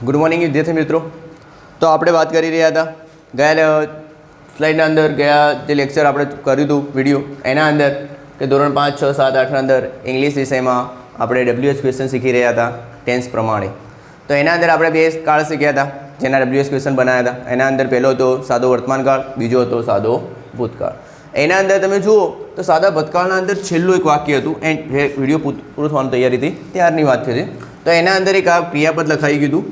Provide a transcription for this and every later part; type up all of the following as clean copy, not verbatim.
Good morning વિદ્યાર્થી મિત્રો. તો આપણે વાત કરી રહ્યા હતા ગયા સ્લાઇડના અંદર, ગયા જે લેક્ચર આપણે કર્યું હતું વિડીયો એના અંદર કે ધોરણ 5, 6, 7, 8ના અંદર ઇંગ્લિશ વિષયમાં આપણે WH ક્વેશ્ચન શીખી રહ્યા હતા ટેન્સ પ્રમાણે. તો એના અંદર આપણે બે કાળ શીખ્યા હતા જેના WH ક્વેશ્ચન બનાવ્યા હતા. એના અંદર પહેલો હતો સાદો વર્તમાનકાળ, બીજો હતો સાદો ભૂતકાળ. એના અંદર તમે જુઓ તો સાદા ભૂતકાળના અંદર છેલ્લું એક વાક્ય હતું, એન્ડ વિડીયો પૂરું થવાની તૈયારી હતી ત્યારની વાત છે. તો એના અંદર એક આ ક્રિયાપદ લખાઈ ગયું હતું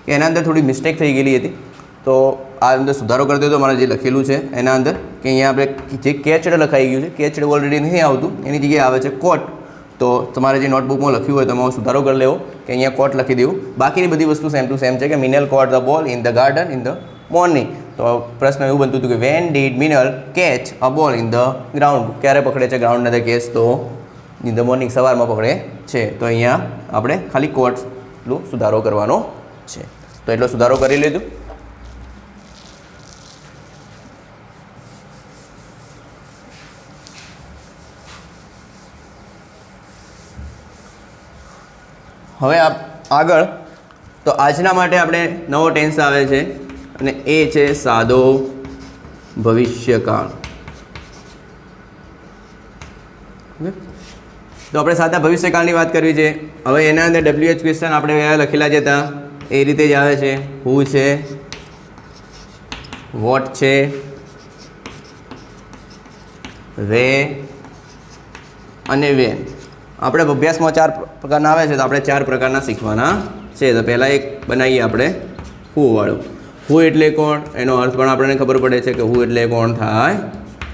કે એના અંદર થોડી મિસ્ટેક થઈ ગયેલી હતી. તો આ અંદર સુધારો કરી દો. તો મારે જે લખેલું છે એના અંદર કે અહીંયા આપણે જે કેચડ લખાઈ ગયું છે, કેચડ ઓલરેડી નહીં આવતું, એની જગ્યાએ આવે છે કોટ. તો તમારે જે નોટબુકમાં લખ્યું હોય તો એમાં સુધારો કરી લેવો કે અહીંયા કોટ લખી દેવું. બાકીની બધી વસ્તુ સેમ ટુ સેમ છે કે Minal caught the ball in the garden in the morning. તો પ્રશ્ન એવું બનતું હતું કે when did Minal catch a ball in the ground. ક્યારે પકડે છે ગ્રાઉન્ડ અંદર કેચ? તો ઇન ધ મોર્નિંગ, સવારમાં પકડે છે. તો અહીંયા આપણે ખાલી કોટનો સુધારો કરવાનો છે. તો એટલો સુધારો કરી લીધું. હવે આગળ તો આજના માટે આપણે નવો ટેન્સ આવે છે અને એ છે સાદો ભવિષ્યકાળ. તો આપણે સાદા ભવિષ્યકાળની વાત કરવી છે. હવે એના અંદર WH ક્વેશ્ચન આપણે લખેલા જ હતા એ રીતે જ આવે છે. હુ છે, વોટ છે, વે અને વેન. આપણે અભ્યાસમાં 4 પ્રકારના આવે છે તો આપણે 4 પ્રકારના શીખવાના છે. તો પહેલાં એક બનાવીએ આપણે હુ વાળું. હુ એટલે કોણ, એનો અર્થ પણ આપણને ખબર પડે છે કે હુ એટલે કોણ થાય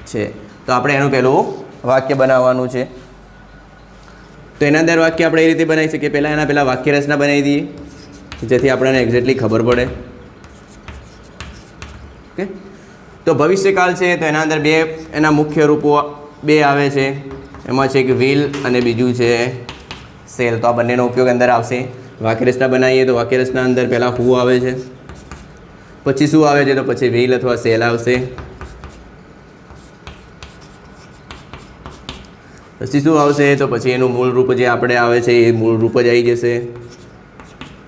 છે. તો આપણે એનું પહેલું વાક્ય બનાવવાનું છે. તો એના અંદર વાક્ય આપણે એ રીતે બનાવી શકીએ. પહેલાં વાક્ય રચના બનાવી દઈએ જેથી આપણને એક્ઝેક્ટલી ખબર પડે. ઓકે. તો ભવિષ્યકાળ છે તો એના અંદર એના મુખ્ય રૂપો 2 આવે છે. એમાં છે એક વિલ અને બીજું છે સેલ. તો આ બંનેનો ઉપયોગ અંદર આવશે. વાક્ય રચના બનાવીએ તો વાક્ય રચના અંદર પહેલાં હુ આવે છે, પછી શું આવે છે? તો પછી વિલ અથવા સેલ આવશે. પછી શું આવશે? તો પછી એનું મૂળ રૂપ જે આપણે આવે છે એ મૂળ રૂપ જ આવી જશે.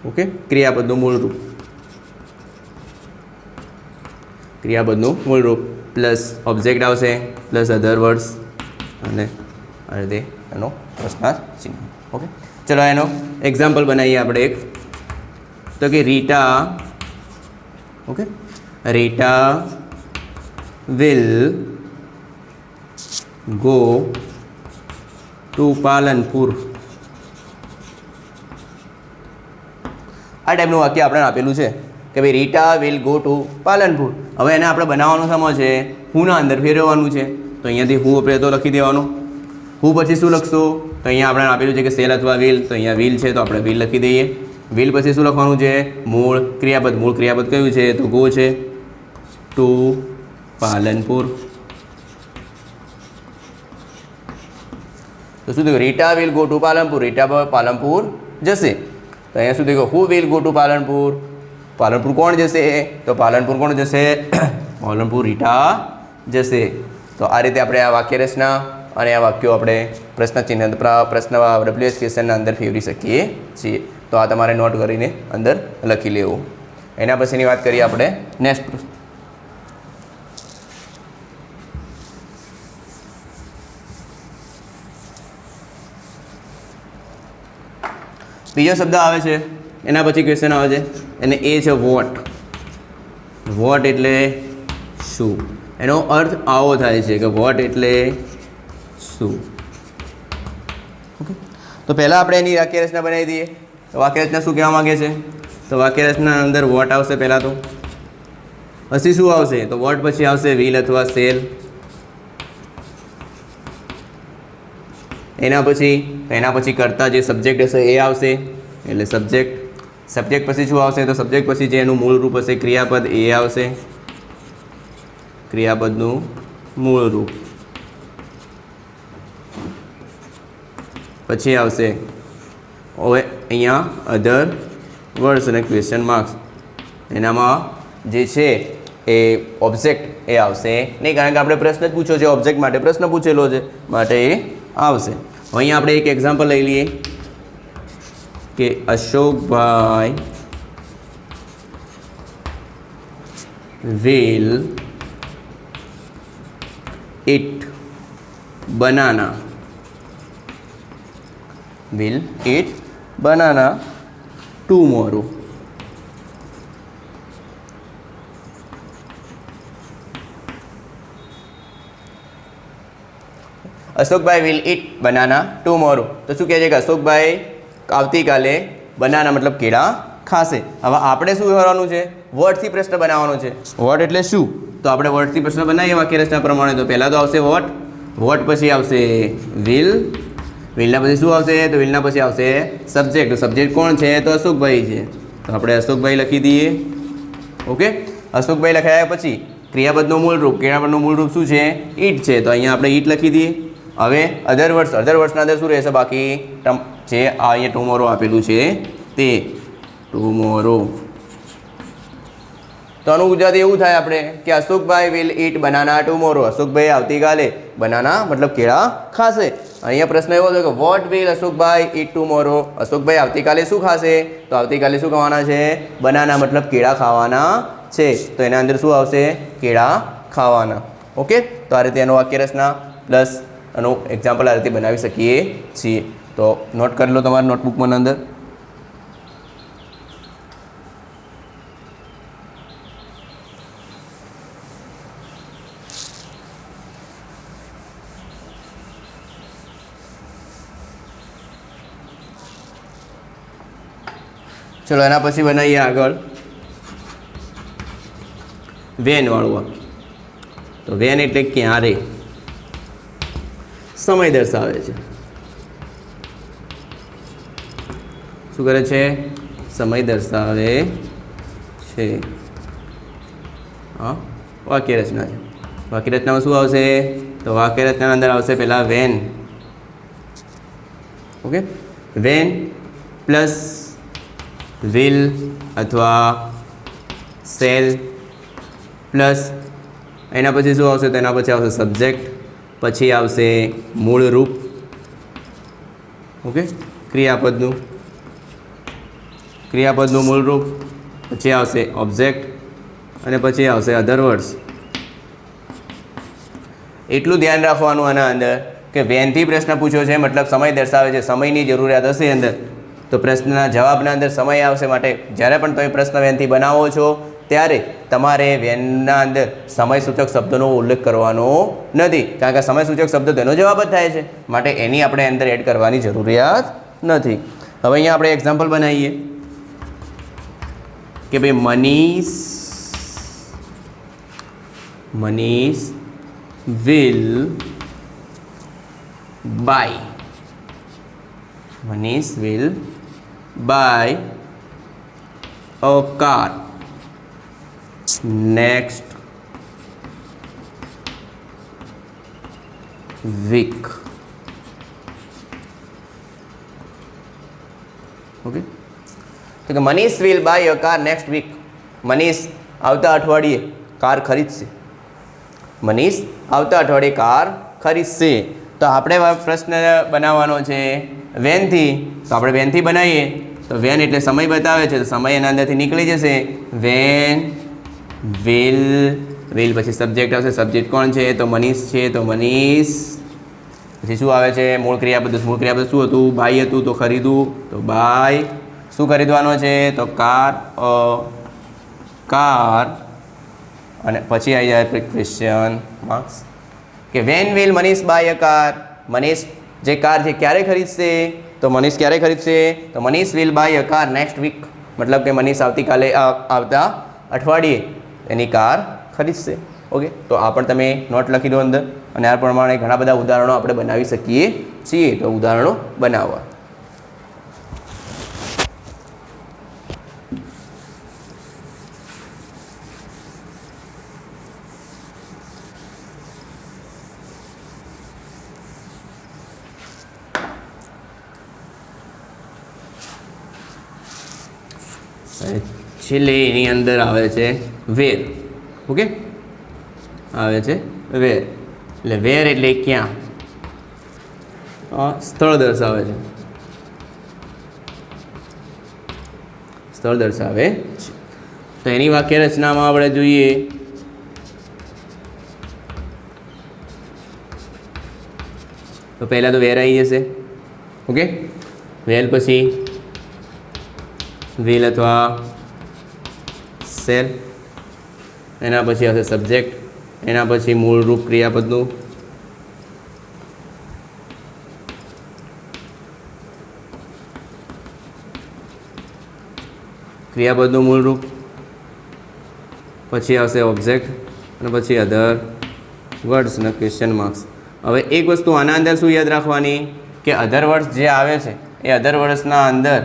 ઓકે. ક્રિયાપદનું મૂળ રૂપ, ક્રિયાપદનું મૂળ રૂપ પ્લસ ઓબ્જેક્ટ આવશે પ્લસ અધર વર્ડ્સ અને આ રીતે એનો પ્રશ્નાર્થ ચિહ્ન. ઓકે. ચલો એનો એક્ઝામ્પલ બનાવીએ આપણે એક. તો કે Rita, okay, Rita will go to Palanpur. આ ટાઈપનું વાક્ય આપણે આપેલું છે કે ભાઈ Rita will go to Palanpur. હવે એને આપણે બનાવવાનું સમય છે હુના અંદર ફેરવવાનું છે. તો અહીંયાથી હું આપણે તો લખી દેવાનું. હું પછી શું લખશું? તો અહીંયા આપણે આપેલું છે કે સેલ અથવા વિલ. તો અહીંયા વિલ છે તો આપણે વિલ લખી દઈએ. વિલ પછી શું લખવાનું છે? મૂળ ક્રિયાપદ. મૂળ ક્રિયાપદ કયું છે? તો ગો છે ટુ પાલનપુર. તો શું થયું? Rita will go to Palanpur. Rita Palanpur જશે. તો અહીંયા શું થયું? Who will go to Palanpur. Palanpur કોણ જશે? તો પાલનપુર કોણ જશે? પાલનપુર રીટા જશે. તો આ રીતે આપણે આ વાક્ય રચના અને આ વાક્યો આપણે પ્રશ્ન WH ક્વેશ્ચનના અંદર ફેરવી શકીએ છીએ. તો આ તમારે નોટ કરીને અંદર લખી લેવું. એના પછીની વાત કરીએ આપણે નેક્સ્ટ પ્રશ્ન. બીજો શબ્દ આવે છે એના પછી ક્વેશ્ચન આવે છે અને એ છે વોટ. વોટ એટલે શું? એનો અર્થ આવો થાય છે કે વોટ એટલે શું. ઓકે. તો પહેલાં આપણે એની વાક્ય રચના બનાવી દઈએ. તો વાક્ય રચના શું કહેવા માગે છે? તો વાક્ય રચના અંદર વોટ આવશે પહેલાં. તો પછી શું આવશે? તો વોટ પછી આવશે વિલ અથવા સેલ. એના પછી કરતા જે સબ્જેક્ટ હશે એ આવશે એટલે સબ્જેક્ટ. સબ્જેક્ટ પછી શું આવશે? તો સબ્જેક્ટ પછી જે એનું મૂળ રૂપ હશે ક્રિયાપદ એ આવશે. ક્રિયાપદનું મૂળ રૂપ. પછી આવશે હવે અહીંયા અધર વર્ડ્સ અને ક્વેશ્ચન માર્ક્સ. એનામાં જે છે એ ઓબ્જેક્ટ એ આવશે નહીં, કારણ કે આપણે પ્રશ્ન જ પૂછ્યો છે, ઓબ્જેક્ટ માટે પ્રશ્ન પૂછેલો છે માટે એ આવશે. અહીંયા આપણે એક એક્ઝામ્પલ લઈ લઈએ કે અશોકભાઈ will eat banana. Will eat banana tomorrow. Ashokbhai will it banana tomorrow. તો શું કહે છે કે અશોકભાઈ આવતીકાલે બનાના મતલબ કેળા ખાશે. હવે આપણે શું કરવાનું છે? વર્ડથી પ્રશ્ન બનાવવાનો છે. વર્ડ એટલે શું? તો આપણે વર્ડથી પ્રશ્ન બનાવીએ વાક્ય રચના પ્રમાણે. તો પહેલાં તો આવશે વોટ, વોટ પછી આવશે વિલ, વિલના પછી શું આવશે? તો વિલના પછી આવશે સબ્જેક્ટ. તો સબ્જેક્ટ કોણ છે? તો અશોકભાઈ છે. તો આપણે અશોકભાઈ લખી દઈએ. ઓકે, અશોકભાઈ લખાયા પછી ક્રિયાપદનું મૂળ રૂપ, ક્રિયાપદનું મૂળ રૂપ શું છે? ઈટ છે. તો અહીંયા આપણે ઈટ લખી દઈએ. હવે અધર વર્ડ્સના અંદર શું રહેશે બાકી? જે અહીંયા ટુમોરો આપેલું છે તે ટુમોરો. તો આનું ગુજરાતી એવું થાય આપણે કે અશોકભાઈ will it banana tomorrow. Ashokbhai આવતીકાલે બનાના મતલબ કેળા ખાશે. અહીંયા પ્રશ્ન એવો હતો કે what will Ashokbhai eat tomorrow. Ashokbhai આવતીકાલે શું ખાશે? તો આવતીકાલે શું ખાવાના છે? બનાના મતલબ કેળા ખાવાના છે. તો એના અંદર શું આવશે? કેળા ખાવાના. ઓકે, તો આ રીતે એનો વાક્ય રચના પ્લસ એનું એક્ઝામ્પલ આ રીતે બનાવી શકીએ છીએ. તો નોટ કરી લો તમારા નોટબુકમાં અંદર. ચલો એના પછી બનાવીએ આગળ વેન વાળું. તો વેન એટલે ક્યારે, સમય દર્શાવે છે. શું કરે છે? સમય દર્શાવે છે. હા, વાક્ય રચના છે. વાક્ય રચનામાં શું આવશે? તો વાક્ય રચનાના અંદર આવશે પહેલાં when. Okay, when plus will અથવા સેલ પ્લસ એના પછી શું આવશે? તો એના પછી આવશે સબ્જેક્ટ, પછી આવશે મૂળ રૂપ. ઓકે, ક્રિયાપદનું મૂળ રૂપ, પછી આવશે ઓબ્જેક્ટ અને પછી આવશે અધર વર્ડ્સ. એટલું ધ્યાન રાખવાનું આના અંદર કે વેનથી પ્રશ્ન પૂછ્યો છે મતલબ સમય દર્શાવે છે, સમયની જરૂરિયાત હશે અંદર, તો પ્રશ્નના જવાબના અંદર સમય આવશે. માટે જ્યારે પણ તમે પ્રશ્ન વેનથી બનાવો છો ત્યારે તમારે વેનના અંદર સમયસૂચક શબ્દનો ઉલ્લેખ કરવાનો નથી, કારણ કે સમયસૂચક શબ્દ તેનો જવાબ જ થાય છે. માટે એની આપણે અંદર એડ કરવાની જરૂરિયાત નથી. હવે અહીંયા આપણે એક્ઝામ્પલ બનાવીએ કે ભાઈ Manish will buy a car next week. Okay, તો કે Manish will buy a car next week. Manish આવતા અઠવાડિયે કાર ખરીદશે. મનીષ આવતા અઠવાડિયે કાર ખરીદશે. તો આપણે પ્રશ્ન બનાવવાનો છે વેનથી. તો આપણે વેનથી બનાવીએ તો વેન એટલે સમય બતાવે છે, તો સમય એના અંદરથી નીકળી જશે. વેન વિલ પછી સબ્જેક્ટ આવશે. સબ્જેક્ટ કોણ છે? તો મનીષ છે. તો મનીષ પછી શું આવે છે? મૂળ ક્રિયાપદ. મૂળ ક્રિયાપદ શું હતું? બાય હતું. તો ખરીદવું. તો બાય શું ખરીદવાનો છે? તો કાર અને પછી આવી જાય ક્વેશ્ચન માર્ક્સ કે when will Manish buy a car. Manish જે કાર છે ક્યારે ખરીદશે? તો મનીષ ક્યારે ખરીદશે? તો Manish will buy a car next week. મતલબ કે મનીષ આવતીકાલે આવતા અઠવાડિયે એની કાર ખરીદશે. ઓકે, તો આ પણ તમે નોટ લખી દો અંદર. અને આ પ્રમાણે ઘણા બધા ઉદાહરણો આપણે બનાવી શકીએ છીએ. તો ઉદાહરણો બનાવવા. છેલ્લે એની અંદર આવે છે વેર. ઓકે, આવે છે વેર. એટલે વેર એટલે ક્યાં, સ્થળ દર્શાવે છે. સ્થળ દર્શાવે છે. તો એની વાક્ય રચનામાં આપણે જોઈએ તો પહેલાં તો વેર આવી જશે. ઓકે, વેલ પછી વિલ અથવા સેલ, એના પછી આવશે સબ્જેક્ટ, એના પછી મૂળરૂપ ક્રિયાપદનું, મૂળરૂપ, પછી આવશે ઓબ્જેક્ટ અને પછી અધર વર્ડ્સ અને ક્વેશ્ચન માર્ક્સ. હવે એક વસ્તુ આના અંદર શું યાદ રાખવાની કે અધર વર્ડ્સ જે આવે છે એ અધર વર્ડ્સના અંદર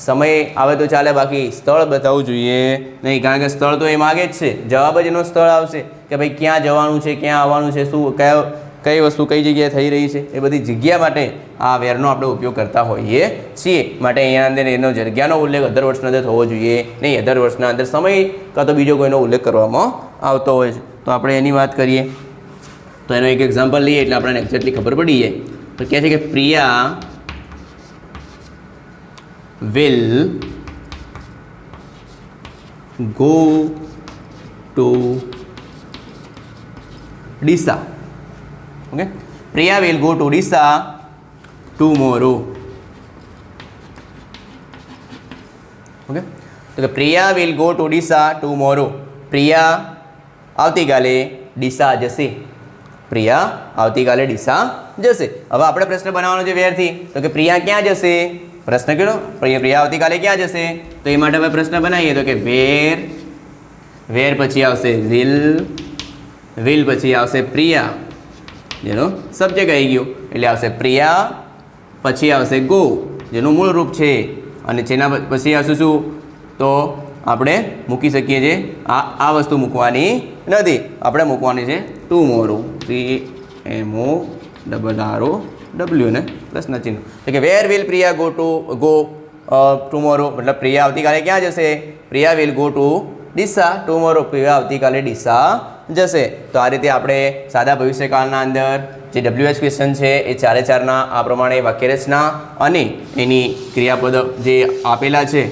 સમય આવે તો ચાલે, બાકી સ્થળ બતાવવું જોઈએ નહીં, કારણ કે સ્થળ તો એ માગે જ છે, જવાબ જ એનો સ્થળ આવશે કે ભાઈ ક્યાં જવાનું છે, ક્યાં આવવાનું છે, શું કઈ વસ્તુ કઈ જગ્યાએ થઈ રહી છે, એ બધી જગ્યા માટે આ વેરનો આપણે ઉપયોગ કરતા હોઈએ છીએ. માટે અહીંયા અંદર એનો જગ્યાનો ઉલ્લેખ અધર વર્ષના અંદર થવો જોઈએ નહીં, અધર વર્ષના અંદર સમય કાં તો બીજો કોઈનો ઉલ્લેખ કરવામાં આવતો હોય છે. તો આપણે એની વાત કરીએ તો એનો એક એક્ઝામ્પલ લઈએ એટલે આપણને એક્ઝેક્ટલી ખબર પડી જાય. તો કહે છે કે Priya will go to Disa. Okay, Priya will go to Disa tomorrow. Okay, તો Priya will go to Disa tomorrow. Priya આવતીકાલે ડીસા જશે. પ્રિયા આવતીકાલે ડીસા જશે. હવે આપણે પ્રશ્ન બનાવવાનો છે વેરથી, તો કે પ્રિયા ક્યાં જશે? પ્રશ્ન કર્યો પ્રિયા આવતીકાલે ક્યાં જશે? તો એ માટે આપણે પ્રશ્ન બનાવીએ તો કે વેર પછી આવશે વિલ પછી આવશે પ્રિયા, જેનો સબ્જેક્ટ આવી ગયો એટલે આવશે પ્રિયા, પછી આવશે ગો જેનું મૂળ રૂપ છે, અને જેના પછી આવશે શું તો આપણે મૂકી શકીએ છીએ આ વસ્તુ મૂકવાની નથી, આપણે મૂકવાની છે ટુમોરો, TMORROW ને પ્રશ્ન ચિહ્ન. તો કે where will Priya go tomorrow, મતલબ પ્રિયા આવતીકાલે ક્યાં જશે? Priya will go to Deesa tomorrow, Priya આવતીકાલે ડીસા જશે. તો આ રીતે આપણે સાદા ભવિષ્યકાળના અંદર જે WH ક્વેશ્ચન છે એ 4 આ પ્રમાણે વાક્યરચના અને એની ક્રિયાપદ જે આપેલા છે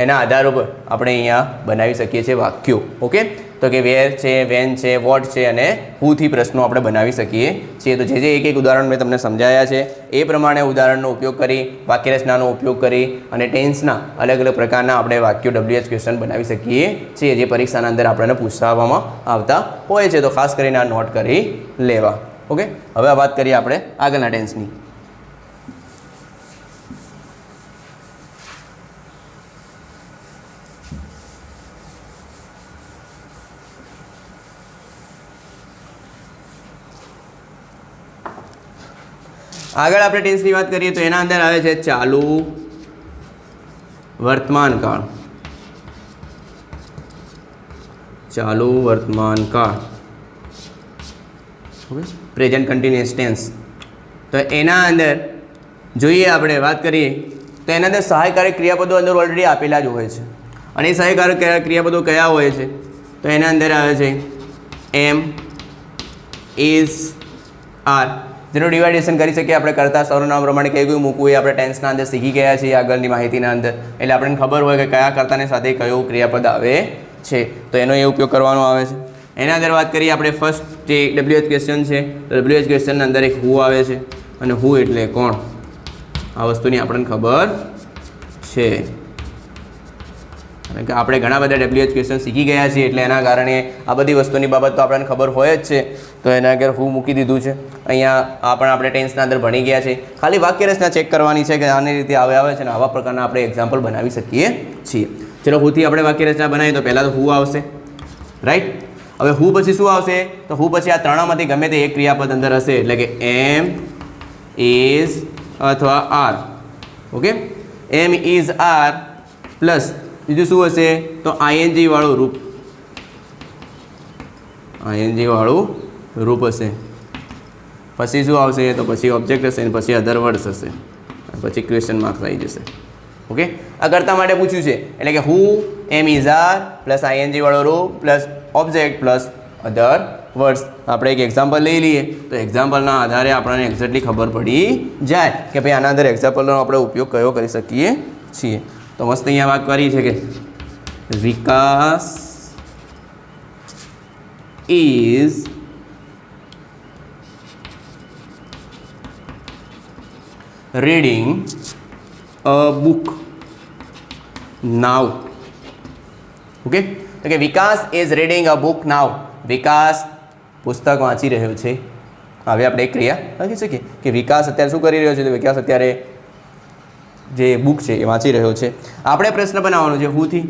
એના આધાર ઉપર આપણે અહીંયા બનાવી શકીએ છીએ વાક્યો. ઓકે, તો કે વેર છે, વેન છે, વોટ છે અને હુથી પ્રશ્નો આપણે બનાવી શકીએ છીએ. તો જે એક ઉદાહરણ મેં તમને સમજાયા છે એ પ્રમાણે ઉદાહરણનો ઉપયોગ કરી, વાક્યરચનાનો ઉપયોગ કરી અને ટેન્સના અલગ અલગ પ્રકારના આપણે વાક્યો WH ક્વેશ્ચન બનાવી શકીએ છીએ, જે પરીક્ષાના અંદર આપણને પૂછવામાં આવતા હોય છે. તો ખાસ કરીને આ નોટ કરી લેવા. ઓકે, હવે વાત કરીએ આપણે આગળના ટેન્સની. આગળ આપણે ટેન્સની વાત કરીએ તો એના અંદર આવે છે ચાલુ વર્તમાન કાળ. ચાલુ વર્તમાન કાળ, પ્રેઝન્ટ કન્ટિન્યુઅસ ટેન્સ. તો એના અંદર જોઈએ આપણે વાત કરીએ તો એના અંદર સહાયકારક ક્રિયાપદો અંદર ઓલરેડી આપેલા જ હોય છે, અને એ સહાયકારક ક્રિયાપદો કયા હોય છે? તો એના અંદર આવે છે એમ, ઇઝ, આર, જેનું ડિવાઇડેશન કરી શકીએ આપણે કરતા સર્વનામ પ્રમાણે કઈ કયું મૂકવું એ આપણે ટેન્સના અંદર શીખી ગયા છીએ આગળની માહિતીના અંદર, એટલે આપણને ખબર હોય કે કયા કર્તાની સાથે કયું ક્રિયાપદ આવે છે, તો એનો એ ઉપયોગ કરવાનો આવે છે. એના અંદર વાત કરીએ આપણે ફર્સ્ટ જે WH ક્વેશ્ચન છે, તો WH ક્વેશ્ચનના અંદર એક હુ આવે છે, અને હુ એટલે કોણ, આ વસ્તુની આપણને ખબર છે, કારણ કે આપણે ઘણા બધા WH ક્વેશ્ચન શીખી ગયા છીએ, એટલે એના કારણે આ બધી વસ્તુની બાબત તો આપણને ખબર હોય જ છે. તો એના આગળ હું મૂકી દીધું છે. અહીંયા આ પણ આપણે ટેન્સના અંદર ભણી ગયા છે, ખાલી વાક્યરચના ચેક કરવાની છે કે આની રીતે આવે છે, ને આવા પ્રકારના આપણે એક્ઝામ્પલ બનાવી શકીએ છીએ. ચલો હુથી આપણે વાક્યરચના બનાવીએ તો પહેલાં તો હુ આવશે, રાઈટ. હવે હુ પછી શું આવશે? તો હુ પછી આ ત્રણમાંથી ગમે તે એક ક્રિયાપદ અંદર હશે, એટલે કે એમ, ઇઝ અથવા are. Okay, am, is, are plus બીજું શું હશે? તો આઈએનજી વાળું રૂપ, આઈએનજી વાળું રૂપ હશે. પછી શું આવશે? તો પછી ઓબ્જેક્ટ હશે, પછી અધર વર્ડ્સ હશે, પછી ક્વેશ્ચન માર્ક્સ આવી જશે. ઓકે, આ કરતા માટે પૂછ્યું છે, એટલે કે હુ, એમ, ઇઝ, આર પ્લસ આઈએનજી વાળો રૂપ પ્લસ ઓબ્જેક્ટ પ્લસ અધર વર્ડ્સ. આપણે એક એક્ઝામ્પલ લઈ લઈએ તો એક્ઝામ્પલના આધારે આપણને એક્ઝેક્ટલી ખબર પડી જાય કે ભાઈ આના અંદર એક્ઝામ્પલનો આપણે ઉપયોગ કયો કરી શકીએ છીએ. તો મસ્ત અહીંયા વાત કરી છે કે Vikas is reading a book now. Okay, તો કે Vikas is reading a book now. Vikas પુસ્તક વાંચી રહ્યો છે. હવે આપણે એક ક્રિયા લખી શકીએ કે વિકાસ અત્યારે શું કરી રહ્યો છે? તો વિકાસ અત્યારે જે બુક છે એ વાંચી રહ્યો છે. આપણે પ્રશ્ન બનાવવાનો છે હુંથી.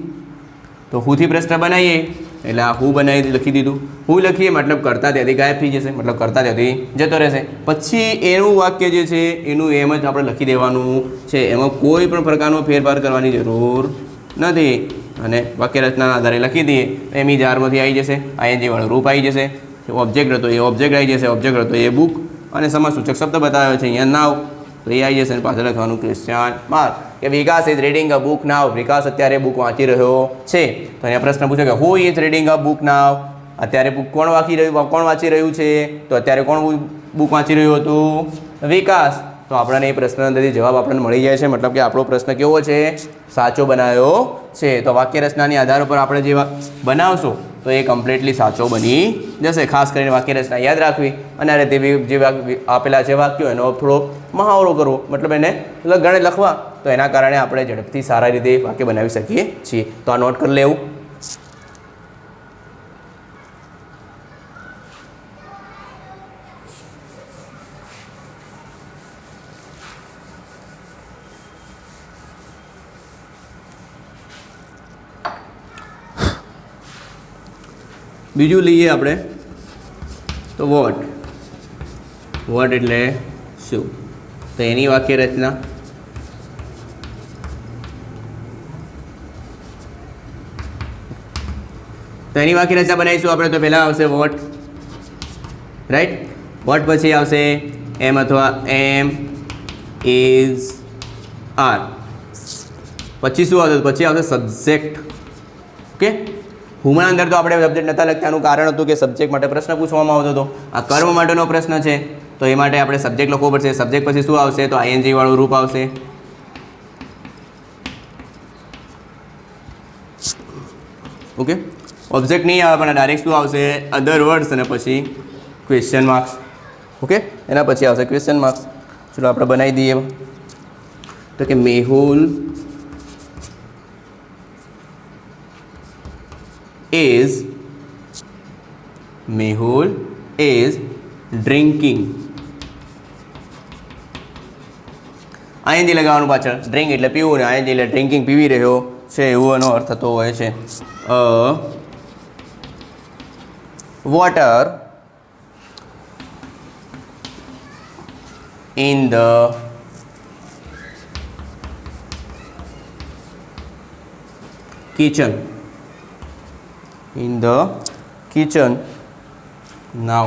તો હુંથી પ્રશ્ન બનાવીએ એટલે આ હું બનાવી લખી દીધું. હું લખીએ મતલબ કરતા ત્યાંથી ગાયબ થઈ જશે, મતલબ કરતા ત્યાંથી જતો રહેશે. પછી એનું વાક્ય જે છે એનું એમ જ આપણે લખી દેવાનું છે. એમાં કોઈ પણ પ્રકારનો ફેરફાર કરવાની જરૂર નથી. અને વાક્ય રચનાના આધારે લખી દઈએ એમ ઈ જારમાંથી આવી જશે. આઈએનજી વાળો રૂપ આવી જશે. ઓબ્જેક્ટ હતો એ ઓબ્જેક્ટ આવી જશે. ઓબ્જેક્ટ હતો એ બુક અને સમાસૂચક શબ્દ બતાવ્યો છે અહીંયા નાવ, તો એ આવી જશે. અને પાછળ લખવાનું ક્વેશ્ચન માર્ક કે Vikas is reading a book now. વિકાસ અત્યારે બુક વાંચી રહ્યો છે. તો અહીંયા પ્રશ્ન પૂછ્યો કે who is reading a book now. અત્યારે બુક કોણ વાંચી રહ્યું છે? તો અત્યારે કોણ બુક વાંચી રહ્યું હતું? વિકાસ. તો આપણને એ પ્રશ્ન અંદરથી જવાબ આપણને મળી જાય છે. મતલબ કે આપણો પ્રશ્ન કેવો છે? સાચો બનાવ્યો છે. તો વાક્ય રચનાની આધાર ઉપર આપણે જે બનાવશું તો એ કમ્પ્લીટલી સાચો બની જશે. ખાસ કરીને વાક્ય રચના યાદ રાખવી અને આ રીતે જે આપેલા છે વાક્યો એનો થોડો મહાવરો કરવો, મતલબ એને ગણે લખવા. તો એના કારણે આપણે ઝડપથી સારા રીતે વાક્ય બનાવી શકીએ છીએ. તો આ નોટ કરી લેવું. બીજું લઈએ આપણે તો વોટ. વોટ એટલે શું? તો એની વાક્ય રચના બનાવીશું આપણે. તો પહેલાં આવશે વોટ, રાઈટ. વોટ પછી આવશે એમ અથવા એમ, ઇઝ, આર. પછી શું આવશે? પછી આવશે સબ્જેક્ટ. ઓકે, હુમના અંદર તો આપણે સબ્જેક્ટ નહોતા લખતા. એનું કારણ હતું કે સબ્જેક્ટ માટે પ્રશ્ન પૂછવામાં આવતો હતો. આ કર્મ માટેનો પ્રશ્ન છે તો એ માટે આપણે સબ્જેક્ટ લખવો પડશે. સબ્જેક્ટ પછી શું આવશે? તો આઈએનજી વાળું રૂપ આવશે. ઓકે, ઓબ્જેક્ટ નહીં આવે પણ ડાયરેક્ટ શું આવશે? અધર વર્ડ્સ અને પછી ક્વેશ્ચન માર્ક્સ. ઓકે, એના પછી આવશે ક્વેશ્ચન માર્ક્સ. ચલો આપણે બનાવી દઈએ. તો કે મેહુલ is drinking. આઈએનજી લગાવવાનું પાછળ. ડ્રિંક એટલે પીવું ને આઈએનજી એટલે ડ્રિંકિંગ પીવી રહ્યો છે એવો એનો અર્થ થતો હોય છે. Water in the kitchen. In the kitchen now.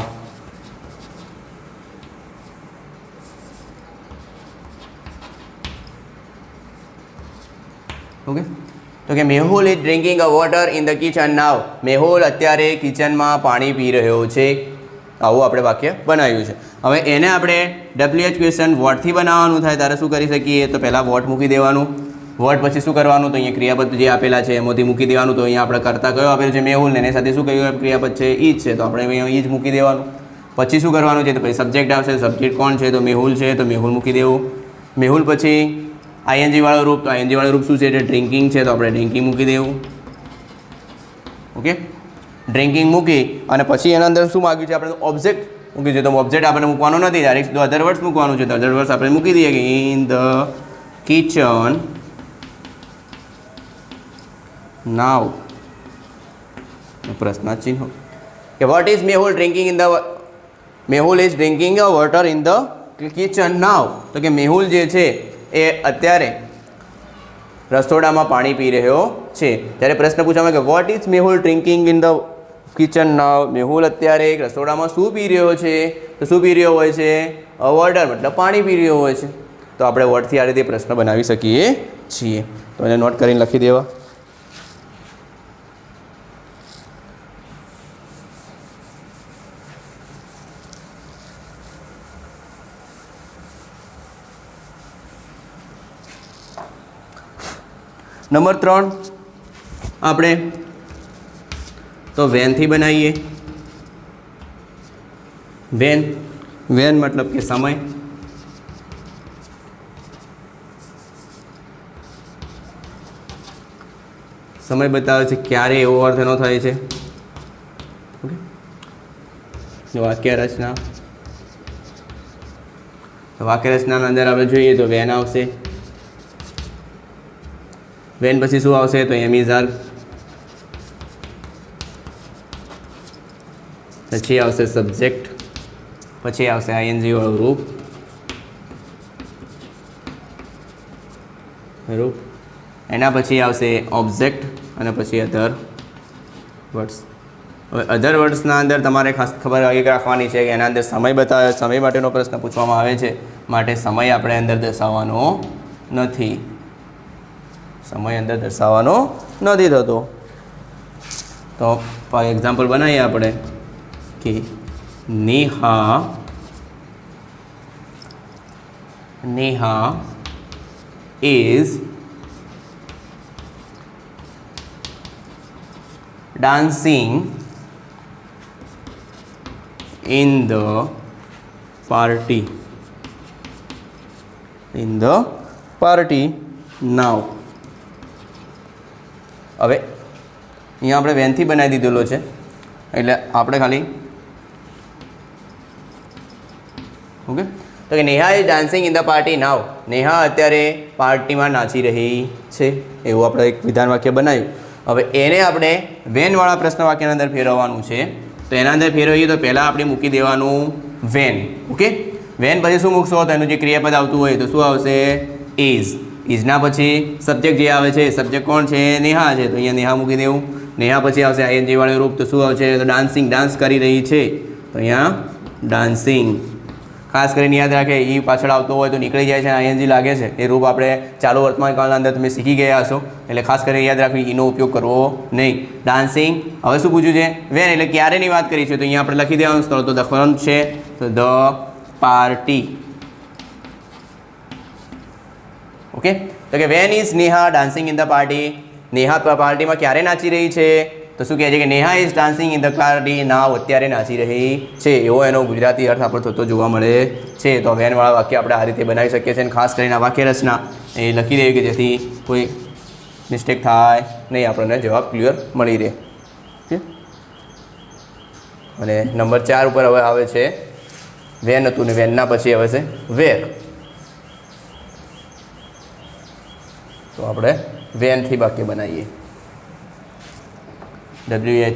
Okay, તો કે Mehul is drinking a water in the kitchen now. Mehul અત્યારે કિચનમાં પાણી પી રહ્યો છે. આવું આપણે વાક્ય બનાવ્યું છે. હવે એને આપણે WH ક્વેશ્ચન વોટથી બનાવવાનું થાય ત્યારે શું કરી શકીએ? તો પહેલાં વોટ મૂકી દેવાનું. વોટ પછી શું કરવાનું? તો અહીંયા ક્રિયાપદ જે આપેલા છે એમાંથી મૂકી દેવાનું. તો અહીંયા આપણે કરતા કયો આપેલું છે? મેહુલ. ને એની સાથે શું કહ્યું ક્રિયાપદ છે? ઈજ છે. તો આપણે અહીંયા ઈજ મૂકી દેવાનું. પછી શું કરવાનું છે? તો પછી સબ્જેક્ટ આવશે. સબ્જેક્ટ કોણ છે? તો મેહુલ છે. તો મેહુલ મૂકી દેવું. મેહુલ પછી આઈએનજી વાળો રૂપ. તો આઈએનજી વાળો રૂપ શું છે? એટલે ડ્રિંકિંગ છે. તો આપણે ડ્રિંકિંગ મૂકી દેવું. ઓકે, ડ્રિંકિંગ મૂકી અને પછી એના અંદર શું માગ્યું છે? આપણે ઓબ્જેક્ટ મૂક્યું છે. તો ઓબ્જેક્ટ આપણે મૂકવાનો નથી, ડાયરેક્ટ અધર વર્ડ્સ મૂકવાનું છે. તો અધર વર્ડ્સ આપણે મૂકી દઈએ કે ઇન ધ કિચન નાવ. પ્રશ્ન ચિહ્ન કે what is Mehul drinking in the Mehul is drinking a water in the kitchen now. તો કે મેહુલ જે છે એ અત્યારે રસોડામાં પાણી પી રહ્યો છે. ત્યારે પ્રશ્ન પૂછવામાં કે what is Mehul drinking in the kitchen now. Mehul અત્યારે રસોડામાં શું પી રહ્યો છે? તો શું પી રહ્યો હોય છે? વોટર, મતલબ પાણી પી રહ્યો હોય છે. તો આપણે વોટથી આ રીતે પ્રશ્ન બનાવી શકીએ છીએ. તો એને નોટ કરીને લખી દેવા. નંબર 3 આપણે તો વેનથી બનાવીએ. વેન મતલબ કે સમય. સમય બતાવે છે ક્યારે, એવો અર્થ એનો થાય છે. ઓકે, વાક્ય રચના. વાક્ય રચનાના અંદર આપણે જોઈએ તો વેન આવશે. વેન પછી શું આવશે? તો એમ ઇઝ આર. પછી આવશે સબ્જેક્ટ. પછી આવશે આઈએનજી વાળું રૂપ. એના પછી આવશે ઓબ્જેક્ટ અને પછી અધર વર્ડ્સ. હવે અધર વર્ડ્સના અંદર તમારે ખાસ ખબર રાખવાની છે કે એના અંદર સમય બતાવે, સમય માટેનો પ્રશ્ન પૂછવામાં આવે છે, માટે સમય આપણે અંદર દર્શાવવાનો નથી. સમય અંદર દર્શાવવાનો નથી થતો. તો એક્ઝામ્પલ બનાવીએ આપણે કે Neha is dancing in the party now. હવે અહીંયા આપણે વેનથી બનાવી દીધેલો છે, એટલે આપણે ખાલી ઓકે. તો કે Neha is dancing in the party now. Neha અત્યારે પાર્ટીમાં નાચી રહી છે, એવું આપણે એક વિધાન વાક્ય બનાવ્યું. હવે એને આપણે વેનવાળા પ્રશ્ન વાક્યના અંદર ફેરવવાનું છે. તો એના અંદર ફેરવીએ તો પહેલાં આપણે મૂકી દેવાનું વેન. ઓકે, વેન પછી શું મૂકશો? તો એનું જે ક્રિયાપદ આવતું હોય તો શું આવશે? ઇઝ. ઇઝના પછી સબ્જેક્ટ જે આવે છે, સબ્જેક્ટ કોણ છે? નેહા છે, તો અહીંયા નેહા મૂકી દેવું. નેહા પછી આવશે આઈએનજી વાળું રૂપ, તો શું આવશે? તો ડાન્સિંગ, ડાન્સ કરી રહી છે, તો અહીંયા ડાન્સિંગ. ખાસ કરીને યાદ રાખે, એ પાછળ આવતો હોય તો નીકળી જાય છે, આઈએનજી લાગે છે, એ રૂપ આપણે ચાલુ વર્તમાન કાળના અંદર તમે શીખી ગયા હશો, એટલે ખાસ કરીને યાદ રાખવી, એનો ઉપયોગ કરવો નહીં. ડાન્સિંગ. હવે શું પૂછ્યું છે? વેન, એટલે ક્યારેની વાત કરી છે, તો અહીંયા આપણે લખી દેવાનું સ્થળ તો લખવાનું છે, તો ધ પાર્ટી. ઓકે, તો કે when is Neha dancing in the party. Neha પાર્ટીમાં ક્યારે નાચી રહી છે? તો શું કહે છે કે Neha is dancing in the party now. અત્યારે નાચી રહી છે, એવો એનો ગુજરાતી અર્થ આપણો થતો જોવા મળે છે. તો વેનવાળા વાક્ય આપણે આ રીતે બનાવી શકીએ છીએ. અને ખાસ કરીને આ વાક્ય રચના એ લખી દેવી કે જેથી કોઈ મિસ્ટેક થાય નહીં, આપણને જવાબ ક્લિયર મળી રહે. અને નંબર 4 ઉપર હવે આવે છે વેન હતું, ને વેનના પછી આવે છે વેર. તો આપણે વેનથી વાક્ય બનાવીએ. WHERE,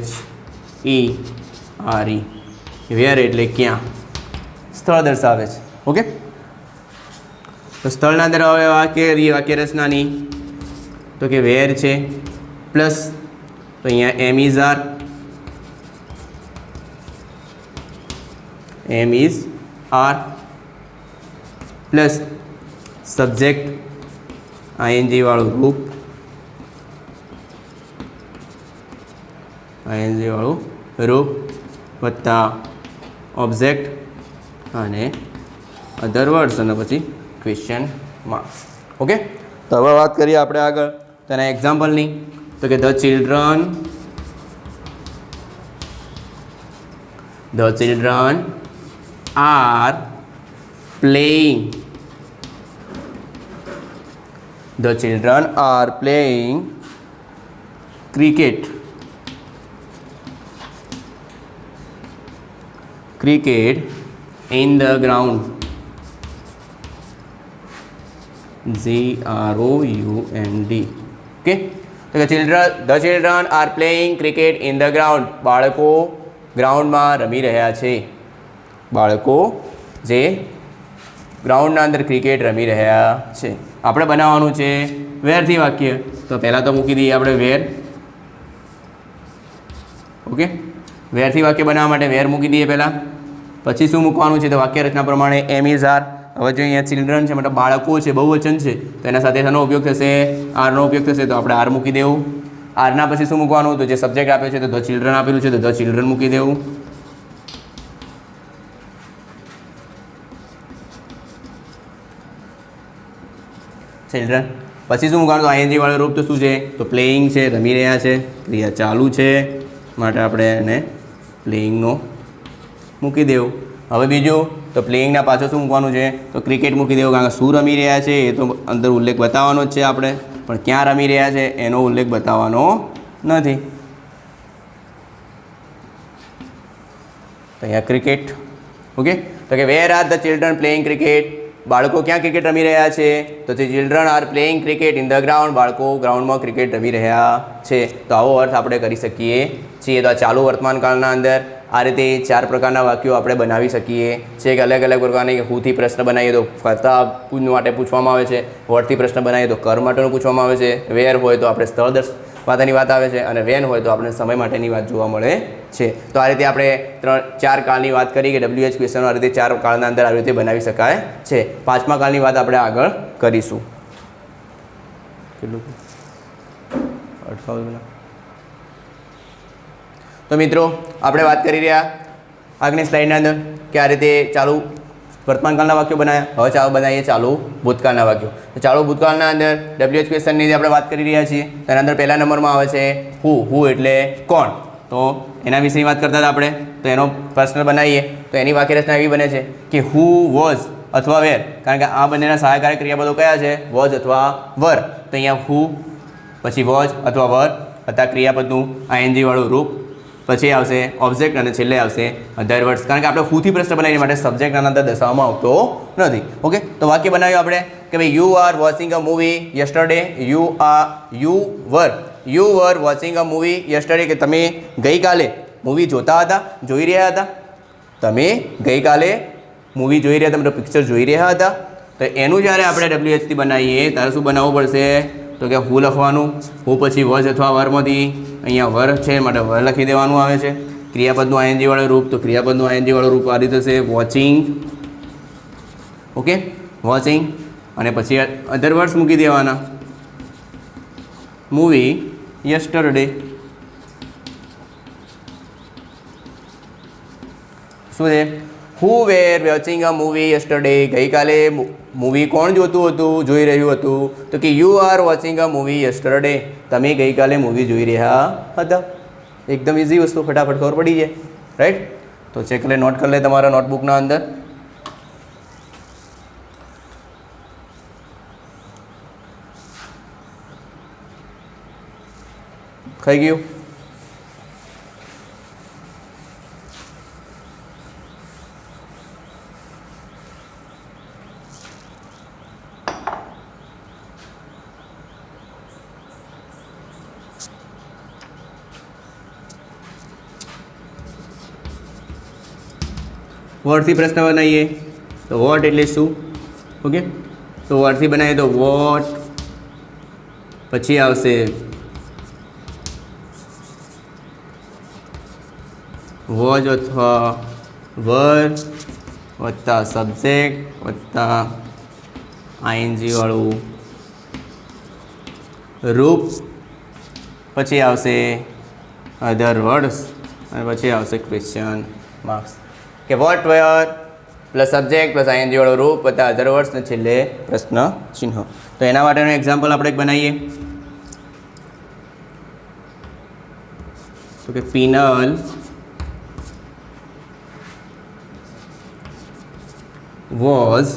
વેર એટલે ક્યાં, સ્થળ દર્શાવે છે. ઓકે, તો સ્થળના અંદર હવે વાક્ય રચનાની તો કે વેર છે પ્લસ, તો અહીંયા am is are plus subject ING વાળું રૂપ, વત્તા ઓબ્જેક્ટ અને અધર વર્ડ્સ અને પછી ક્વેશ્ચન માર્ક્સ. ઓકે, તો હવે વાત કરીએ આપણે આગળ તેના એક્ઝામ્પલની. તો કે the children are playing. The children are playing cricket in the ground. GROUND. Okay, the children are playing cricket in the ground. બાળકો ગ્રાઉન્ડમાં રમી રહ્યા છે. બાળકો જે ગ્રાઉન્ડના અંદર ક્રિકેટ રમી રહ્યા છે. આપણે બનાવવાનું છે વેરથી વાક્ય. તો પહેલાં તો મૂકી દઈએ આપણે વેર. ઓકે, વેરથી વાક્ય બનાવવા માટે વેર મૂકી દઈએ પહેલાં. પછી શું મૂકવાનું છે? તો વાક્ય રચના પ્રમાણે એમ ઇઝ આર. હવે જો અહીંયા ચિલ્ડ્રન છે, મતલબ બાળકો છે, બહુવચન છે, તો એના સાથે શાનો ઉપયોગ થશે? આરનો ઉપયોગ થશે, તો આપણે આર મૂકી દેવું. આરના પછી શું મૂકવાનું? તો જે સબ્જેક્ટ આપ્યો છે તો ધ ચિલ્ડ્રન આપેલું છે, તો ધ ચિલ્ડ્રન મૂકી દેવું. ચિલ્ડ્રન પછી શું મૂકવાનું? તો આઈએનજી વાળું રૂપ તો શું છે? તો પ્લેઇંગ છે, રમી રહ્યા છે, ક્રિયા ચાલુ છે, માટે આપણે એને પ્લેઇંગનો મૂકી દેવું. હવે બીજું તો પ્લેઇંગના પાછળ શું મૂકવાનું છે? તો ક્રિકેટ મૂકી દેવું, કારણ કે શું રમી રહ્યા છે એ તો અંદર ઉલ્લેખ બતાવવાનો જ છે આપણે. પણ ક્યાં રમી રહ્યા છે એનો ઉલ્લેખ બતાવવાનો નથી. તો અહીંયા ક્રિકેટ. ઓકે, તો કે where are the children playing cricket? બાળકો ક્યાં ક્રિકેટ રમી રહ્યા છે? તો તે children are playing cricket in the ground. બાળકો ગ્રાઉન્ડમાં ક્રિકેટ રમી રહ્યા છે. તો આવો અર્થ આપણે કરી શકીએ છીએ. તો આ ચાલુ વર્તમાન કાળના અંદર આ રીતે 4 પ્રકારના વાક્યો આપણે બનાવી શકીએ છીએ. કે અલગ અલગ પ્રકારની હુથી પ્રશ્ન બનાવીએ તો કરતા માટે પૂછવામાં આવે છે, વોટથી પ્રશ્ન બનાવીએ તો કર માટેનું પૂછવામાં આવે છે, વેર હોય તો આપણે સ્થળ માટેની વાત આવે છે, અને વેન હોય તો આપણે સમય માટેની વાત જોવા મળે છે. તો આ રીતે આપણે 4 કાળની વાત કરી કે WH ક્વેશ્ચનો આ રીતે 4 કાળના અંદર આવી રીતે બનાવી શકાય છે. 5મા કાળની વાત આપણે આગળ કરીશું. કેટલું તો મિત્રો આપણે વાત કરી રહ્યા આગળની સ્લાઇડના અંદર કે આ રીતે ચાલુ વર્તમાન કાળના વાક્યો બનાવ્યા. હવે ચાલો બનાવીએ ચાલુ ભૂતકાળના વાક્યો. તો ચાલુ ભૂતકાળના અંદર WH ક્વેશ્ચનની જે આપણે વાત કરી રહ્યા છીએ તેના અંદર પહેલા નંબરમાં આવે છે હુ એટલે કોણ. તો એના વિશેની વાત કરતા હતા આપણે. તો એનો પ્રશ્ન બનાવીએ તો એની વાક્યરચના એવી બને છે કે હુ વોઝ અથવા વેર, કારણ કે આ બંનેના સહાયકારક ક્રિયાપદો કયા છે? વોઝ અથવા વર. તો અહીંયા હુ, પછી વોઝ અથવા વર અથવા ક્રિયાપદનું ING વાળું રૂપ, પછી આવશે ઓબ્જેક્ટ અને છેલ્લે આવશે અધર વર્ડ્સ. કારણ કે આપણે હુથી પ્રશ્ન બનાવીને માટે સબ્જેક્ટ આના અંદર દર્શાવવામાં આવતો નથી. ઓકે, તો વાક્ય બનાવ્યું આપણે કે ભાઈ you are watching a movie yesterday. You var watching a movie yesterday, કે તમે ગઈકાલે મૂવી જોતા હતા, જોઈ રહ્યા હતા. તમે ગઈકાલે મૂવી જોઈ રહ્યા હતા, મતલબ પિક્ચર જોઈ રહ્યા હતા. તો એનું જ્યારે આપણે WHથી બનાવીએ ત્યારે શું બનાવવું પડશે? તો કે હું લખવાનું, હું પછી વોચ અથવા વરમાંથી અહીંયા વર છે માટે વર લખી દેવાનું આવે છે. ક્રિયાપદનું ING વાળું રૂપ, તો ક્રિયાપદનું ING વાળું રૂપ આ રીતે થશે વોચિંગ. ઓકે, વોચિંગ, અને પછી અધર વર્ડ્સ મૂકી દેવાના. Movie yesterday. શું છે? હુ વેર વોચિંગ અ મૂવી યસ્ટરડે. ગઈકાલે મૂવી કોણ જોતું હતું, જોઈ રહ્યું હતું? તો કે you are watching a movie yesterday. તમે ગઈકાલે મૂવી જોઈ રહ્યા હતા. એકદમ ઇઝી વસ્તુ, ફટાફટ ખબર પડી જાય, રાઈટ? તો ચેક લે, નોટ કરી લે તમારા નોટબુકના અંદર. થઈ ગયું? વર્ડથી પ્રશ્ન બનાવીએ તો વોટ એટલે શું? ઓકે, તો વર્ડથી બનાવીએ તો વોટ, પછી આવશે વોચ અથવા વર વત્તા સબ્જેક્ટ વત્તા ING વાળું રૂપ, પછી આવશે અધર વર્ડ્સ, અને પછી આવશે ક્વેશ્ચન માર્ક્સ. કે what were plus subject plus ING વાળો રૂપ બધા અધર વર્ડ્સ ને છેલ્લે પ્રશ્ન ચિહ્ન. તો એના માટેનું એક્ઝામ્પલ આપણે એક બનાવીએ. તો કે penal was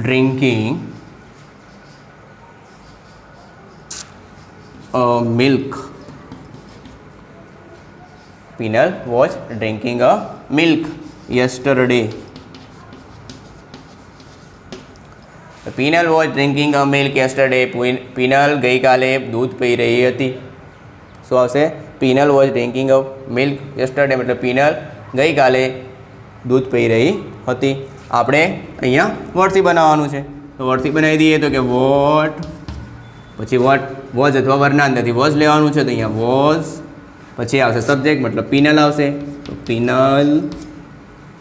drinking milk. Pinal was drinking a milk yesterday. Pinal was drinking a milk yesterday. Pinal ગઈકાલે દૂધ પી રહી હતી. શું આવશે? Penal was drinking a milk yesterday, મતલબ પિનલ ગઈકાલે દૂધ પી રહી હતી. આપણે અહીંયા વર્ડથી બનાવવાનું છે. તો વર્ડથી બનાવી દઈએ તો કે વોટ, પછી વોટ વોઝ અથવા વરના અંદરથી વોઝ લેવાનું છે. તો અહીંયા વોઝ, પછી આવશે સબ્જેક્ટ મતલબ પિનલ આવશે, તો પિનલ,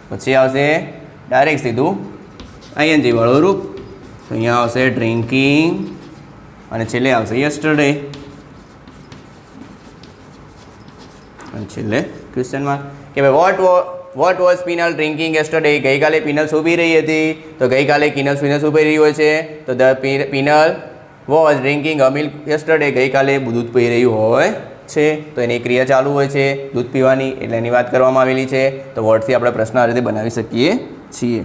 પછી આવશે ડાયરેક્ટ સીધું ING વાળું રૂપ. તો અહીંયા આવશે ડ્રિંકિંગ, અને છેલ્લે આવશે યસ્ટરડે, અને છેલ્લે ક્વેશ્ચન માર્ક. કે ભાઈ what was penal drinking yesterday? ગઈકાલે પિનલ શું પી રહી હતી? તો ગઈકાલે પિનલ શું પી રહી હોય છે? તો penal was drinking a milk yesterday. ગઈકાલે દૂધ પી રહ્યું હોય છે તો એની ક્રિયા ચાલુ હોય છે દૂધ પીવાની, એટલે એની વાત કરવામાં આવેલી છે. તો વર્ડથી આપણે પ્રશ્ન આ રીતે બનાવી શકીએ છીએ.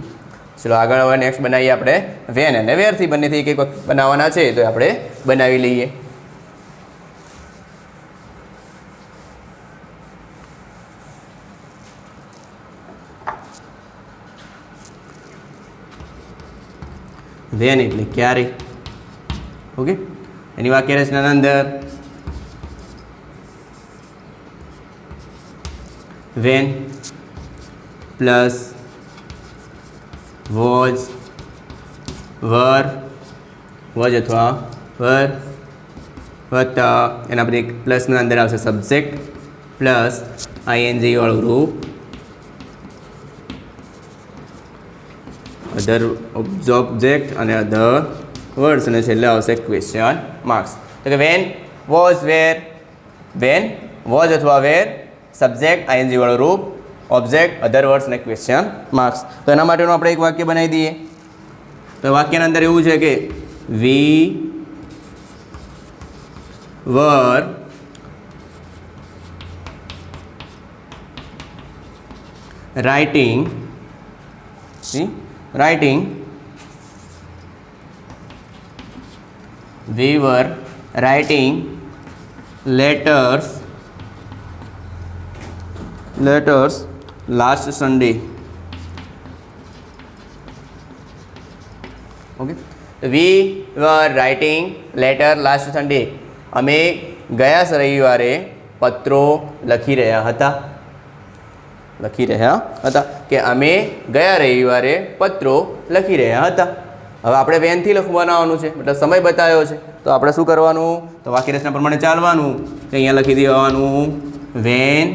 ચલો આગળ હવે નેક્સ્ટ બનાવીએ આપણે વેન અને વેરથી, બંનેથી એક એક બનાવવાના છે તો આપણે બનાવી લઈએ. વેન એટલે ક્યારે. ઓકે, એની વાક્ય રચનાના અંદર when plus was were was અથવા વર વત્તા એના પર એક પ્લસના અંદર આવશે સબ્જેક્ટ પ્લસ આઈએનજી વાળું રૂપ અધર ઓબ્જેક્ટ અને અધર વર્ડ્સ અને છેલ્લે આવશે ક્વેશ્ચન માર્ક્સ. તો કે when was wear, when was અથવા વેર, સબ્જેક્ટ આઈએનજી વાળું રૂપ, ઓબ્જેક્ટ અધર વર્ડ્સ અને ક્વેશ્ચન માર્ક્સ. તો એના માટેનું આપણે એક વાક્ય બનાવી દઈએ. તો વાક્યના અંદર એવું છે કે વી વર writing we were writing letters last Sunday. Okay, we were writing letter last Sunday. અમે ગયા રવિવારે પત્રો લખી રહ્યા હતા કે અમે ગયા રવિવારે પત્રો લખી રહ્યા હતા. હવે આપણે વેનથી લખવાનું છે, મતલબ સમય બતાવ્યો છે તો આપણે શું કરવાનું, તો વાક્ય રચના પ્રમાણે ચાલવાનું. કે અહીંયા લખી દેવાનું વેન,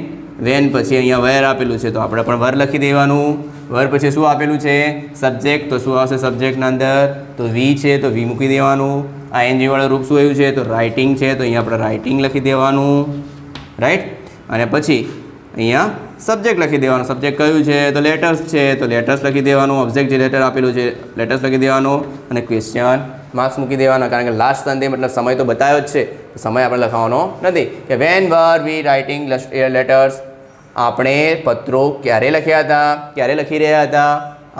વેન પછી અહીંયા વેર આપેલું છે તો આપણે પણ વર લખી દેવાનું. વર પછી શું આપેલું છે સબ્જેક્ટ, તો શું આવશે સબ્જેક્ટના અંદર, તો વી છે તો વી મૂકી દેવાનું. આઈએનજી વાળું રૂપ શું આવ્યું છે તો રાઇટિંગ છે તો અહીંયા આપણે રાઇટિંગ લખી દેવાનું, રાઈટ. અને પછી અહીંયા સબ્જેક્ટ લખી દેવાનું. સબ્જેક્ટ કયું છે તો લેટર્સ છે તો લેટર્સ લખી દેવાનું. ઓબ્જેક્ટ જે લેટર આપેલું છે લેટર્સ લખી દેવાનું અને ક્વેશ્ચન માર્ક્સ મૂકી દેવાના. કારણ કે લાસ્ટ સન્ડે મતલબ સમય તો બતાવ્યો જ છે, તો સમય આપણે લખવાનો નથી. કે વેન વર વી રાઇટિંગ લેટર્સ, આપણે પત્રો ક્યારે લખ્યા હતા, ક્યારે લખી રહ્યા હતા,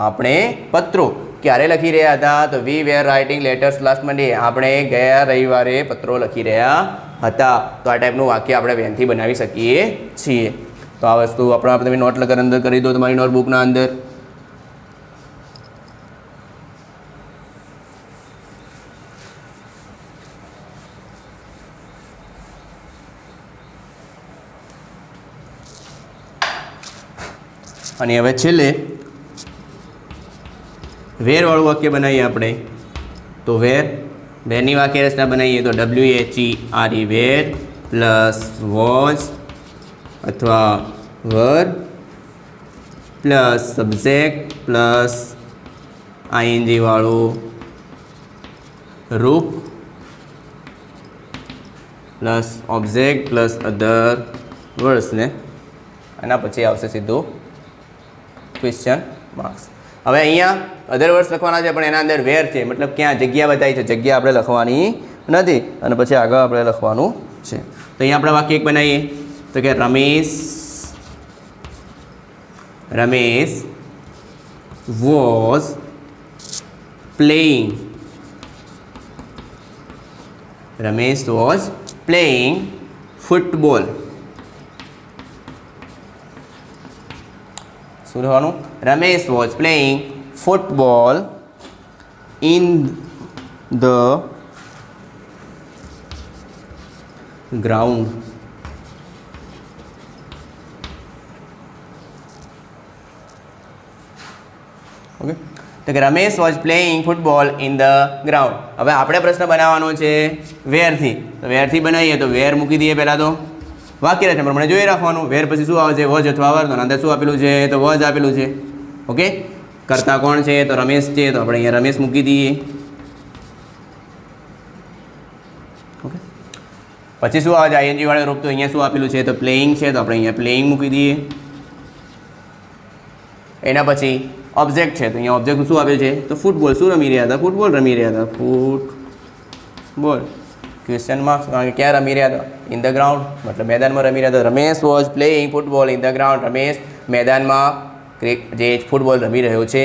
આપણે પત્રો ક્યારે લખી રહ્યા હતા, તો વી વેર રાઇટિંગ લેટર્સ લાસ્ટ મંડે, આપણે ગયા રવિવારે પત્રો લખી રહ્યા હતા. તો આ ટાઈપનું વાક્ય આપણે વેનથી બનાવી શકીએ છીએ. તો આ વસ્તુ આપણે તમે નોટ અંદર કરી દો તમારી નોટબુકના અંદર. અને હવે છેલ્લે વેરવાળું વાક્ય બનાવીએ આપણે. તો વેરની વાક્ય રચના બનાવીએ તો WHERE વેર પ્લસ વોઝ અથવા વર પ્લસ સબ્જેક્ટ પ્લસ આઈએનજી વાળું રૂપ પ્લસ ઓબ્જેક્ટ પ્લસ અધર વર્ડ્સને આના પછી આવશે સીધું ક્વેશ્ચન માર્ક્સ. હવે અહીંયા અધર વર્ડ્સ લખવાના છે પણ એના અંદર વેર છે, મતલબ ક્યાં જગ્યા બતાવી છે, જગ્યા આપણે લખવાની નથી અને પછી આગળ આપણે લખવાનું છે. તો અહીંયા આપણે વાક્ય એક બનાવીએ તો કે રમેશ વોઝ પ્લેઇંગ ફૂટબોલ. શું લખવાનું, Ramesh was playing football in the ground. Okay, તો કે Ramesh was playing football in the ground. હવે આપણે પ્રશ્ન બનાવવાનો છે વેરથી. તો વેરથી બનાવીએ તો વેર મૂકી દઈએ પહેલાં તો વાક્ય રચના પ્રમાણે જોઈ રાખવાનું. વેર પછી શું આવે છે વોઝ અથવા વર, તો અંદર શું આપેલું છે તો વોઝ આપેલું છે. ઓકે, કરતા કોણ છે તો રમેશ છે તો આપણે અહીંયા રમેશ મૂકી દઈએ. ઓકે, પછી શું આવે છે આઈએનજી વાળો રૂપ, તો અહીંયા શું આપેલું છે તો પ્લેઇંગ છે તો આપણે અહીંયા પ્લેઇંગ મૂકી દઈએ. એના પછી ઓબ્જેક્ટ છે તો અહીંયા ઓબ્જેક્ટ શું આપેલું છે તો ફૂટબોલ. શું રમી રહ્યા હતા, ફૂટબોલ રમી રહ્યા હતા, ફૂટબોલ. ક્વેશ્ચનમાં કારણ કે ક્યાં રમી રહ્યા હતા? ઇન ધ ગ્રાઉન્ડ, મતલબ મેદાનમાં રમી રહ્યા હતા. Ramesh was playing football in the ground. Ramesh મેદાનમાં જે ફૂટબોલ રમી રહ્યો છે.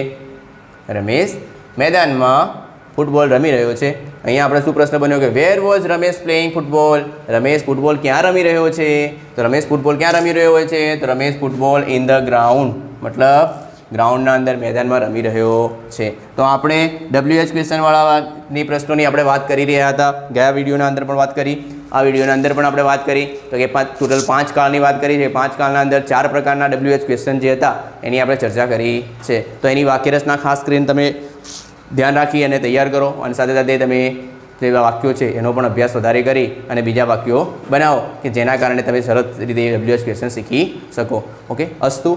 રમેશ મેદાનમાં ફૂટબોલ રમી રહ્યો છે. અહીંયા આપણે શું પ્રશ્ન બન્યો કે where was Ramesh playing football? Ramesh football ક્યાં રમી રહ્યો છે? તો રમેશ ફૂટબોલ ક્યાં રમી રહ્યો હોય છે? તો Ramesh football in the ground, મતલબ ગ્રાઉન્ડના અંદર મેદાનમાં રમી રહ્યો છે. તો આપણે WH ક્વેશ્ચનવાળાની પ્રશ્નોની આપણે વાત કરી રહ્યા હતા. ગયા વિડીયોના અંદર પણ વાત કરી, આ વિડીયોના અંદર પણ આપણે વાત કરી. તો કે ટોટલ 5 કાળની વાત કરી છે. 5 કાળના અંદર 4 પ્રકારના WH ક્વેશ્ચન જે હતા એની આપણે ચર્ચા કરી છે. તો એની વાક્યરચના ખાસ કરીને તમે ધ્યાન રાખી અને તૈયાર કરો, અને સાથે સાથે તમે જે વાક્યો છે એનો પણ અભ્યાસ વધારે કરી અને બીજા વાક્યો બનાવો કે જેના કારણે તમે સરળ રીતે WH ક્વેશ્ચન શીખી શકો. ઓકે, અસ્તુ.